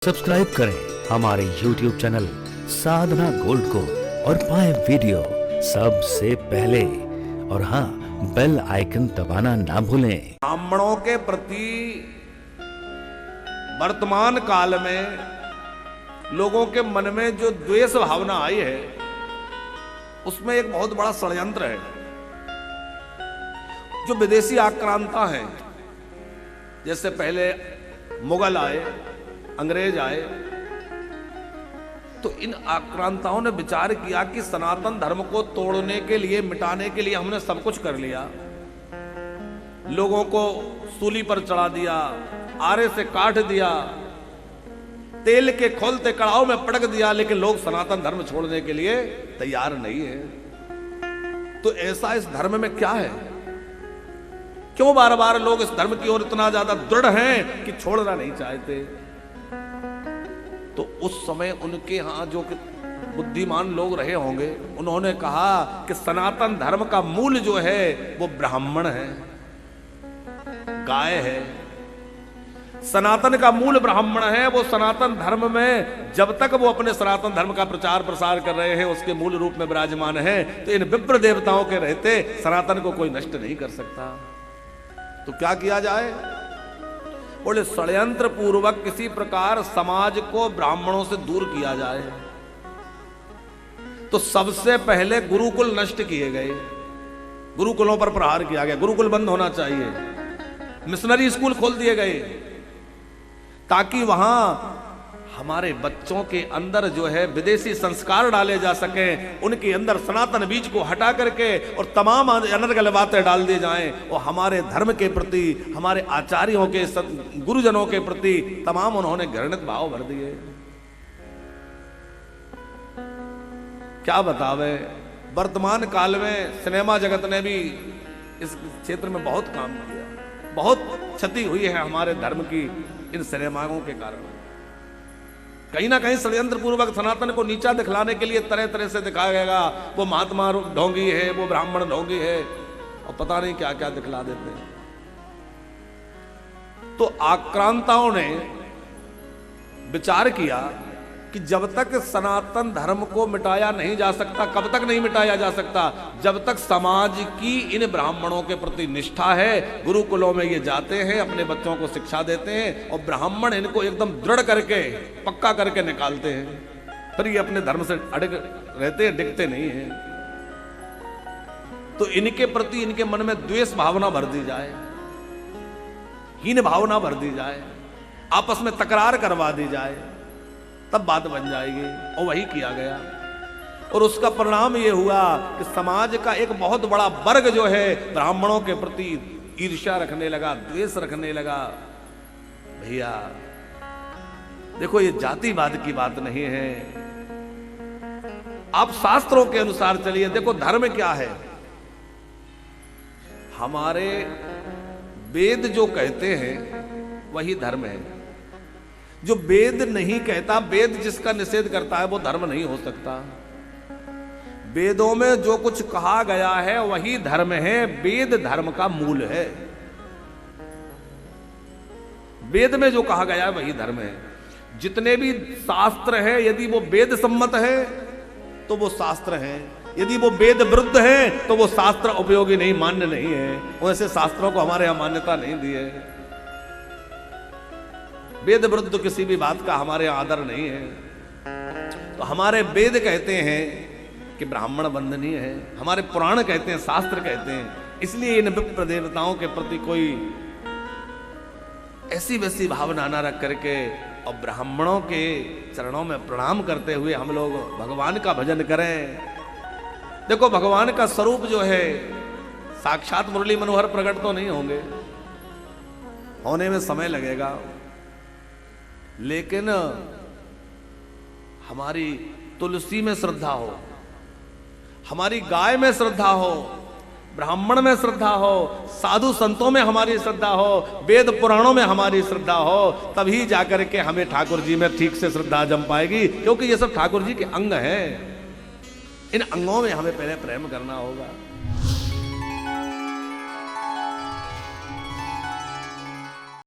Subscribe करें हमारे YouTube channel साधना gold को और पाएं वीडियो सबसे पहले। और हाँ, बेल आइकन दबाना ना भूलें। ब्राह्मणों के प्रति वर्तमान काल में लोगों के मन में जो द्वेष भावना आई है, उसमें एक बहुत बड़ा षड्यंत्र है। जो विदेशी आक्रांता हैं, जैसे पहले मुगल आए, अंग्रेज आए, तो इन आक्रांताओं ने विचार किया कि सनातन धर्म को तोड़ने के लिए, मिटाने के लिए हमने सब कुछ कर लिया। लोगों को सूली पर चढ़ा दिया, आरे से काट दिया, तेल के खोलते कड़ाव में पटक दिया, लेकिन लोग सनातन धर्म छोड़ने के लिए तैयार नहीं है। तो ऐसा इस धर्म में क्या है? क्यों बार बार लोग इस धर्म की ओर इतना ज्यादा दृढ़ हैं कि छोड़ना नहीं चाहते? तो उस समय उनके यहां जो बुद्धिमान लोग रहे होंगे, उन्होंने कहा कि सनातन धर्म का मूल जो है वो ब्राह्मण है, गाय है। सनातन का मूल ब्राह्मण है। वो सनातन धर्म में जब तक वो अपने सनातन धर्म का प्रचार प्रसार कर रहे हैं, उसके मूल रूप में विराजमान है, तो इन विप्र देवताओं के रहते सनातन को कोई नष्ट नहीं कर सकता। तो क्या किया जाए? बोले षड्यंत्र पूर्वक किसी प्रकार समाज को ब्राह्मणों से दूर किया जाए। तो सबसे पहले गुरुकुल नष्ट किए गए, गुरुकुलों पर प्रहार किया गया। गुरुकुल बंद होना चाहिए। मिशनरी स्कूल खोल दिए गए ताकि वहां हमारे बच्चों के अंदर जो है विदेशी संस्कार डाले जा सके, उनके अंदर सनातन बीज को हटा करके और तमाम अनर्गल बातें डाल दी जाएं, और हमारे धर्म के प्रति, हमारे आचार्यों के, गुरुजनों के प्रति तमाम उन्होंने घृणित भाव भर दिए। क्या बतावे, वर्तमान काल में सिनेमा जगत ने भी इस क्षेत्र में बहुत काम किया। बहुत क्षति हुई है हमारे धर्म की इन सिनेमाओं के कारण। कहीं ना कहीं षड्यंत्र पूर्वक सनातन को नीचा दिखलाने के लिए तरह तरह से दिखाया गया, वो महात्मा ढोंगी है, वो ब्राह्मण ढोंगी है, और पता नहीं क्या क्या दिखला देते हैं। तो आक्रांताओं ने विचार किया कि जब तक सनातन धर्म को मिटाया नहीं जा सकता, कब तक नहीं मिटाया जा सकता? जब तक समाज की इन ब्राह्मणों के प्रति निष्ठा है। गुरुकुलों में ये जाते हैं, अपने बच्चों को शिक्षा देते हैं, और ब्राह्मण इनको एकदम दृढ़ करके, पक्का करके निकालते हैं। फिर ये अपने धर्म से अड़ग रहते हैं, डिगते नहीं हैं। तो इनके प्रति इनके मन में द्वेष भावना भर दी जाए, हीन भावना भर दी जाए, आपस में तकरार करवा दी जाए, तब बात बन जाएगी। और वही किया गया। और उसका परिणाम यह हुआ कि समाज का एक बहुत बड़ा वर्ग जो है ब्राह्मणों के प्रति ईर्ष्या रखने लगा, द्वेष रखने लगा। भैया देखो, ये जातिवाद की बात नहीं है। आप शास्त्रों के अनुसार चलिए। देखो धर्म क्या है? हमारे वेद जो कहते हैं वही धर्म है। जो वेद नहीं कहता, वेद जिसका निषेध करता है, वो धर्म नहीं हो सकता। वेदों में जो कुछ कहा गया है वही धर्म है। वेद धर्म का मूल है। वेद में जो कहा गया है वही धर्म है। जितने भी शास्त्र हैं, यदि वो वेद सम्मत है तो वो शास्त्र हैं। यदि वो वेद विरुद्ध है तो वो शास्त्र उपयोगी नहीं, मान्य नहीं है। वैसे शास्त्रों को हमारे यहां मान्यता नहीं दी है। वेद विरुद्ध किसी भी बात का हमारे यहां आदर नहीं है। तो हमारे वेद कहते हैं कि ब्राह्मण वंदनीय है, हमारे पुराण कहते हैं, शास्त्र कहते हैं। इसलिए इन विप्र देवताओं के प्रति कोई ऐसी वैसी भावना न रख करके और ब्राह्मणों के चरणों में प्रणाम करते हुए हम लोग भगवान का भजन करें। देखो भगवान का स्वरूप जो है साक्षात मुरली मनोहर प्रकट तो नहीं होंगे, होने में समय लगेगा, लेकिन हमारी तुलसी में श्रद्धा हो, हमारी गाय में श्रद्धा हो, ब्राह्मण में श्रद्धा हो, साधु संतों में हमारी श्रद्धा हो, वेद पुराणों में हमारी श्रद्धा हो, तभी जाकर के हमें ठाकुर जी में ठीक से श्रद्धा जम पाएगी। क्योंकि ये सब ठाकुर जी के अंग हैं। इन अंगों में हमें पहले प्रेम करना होगा।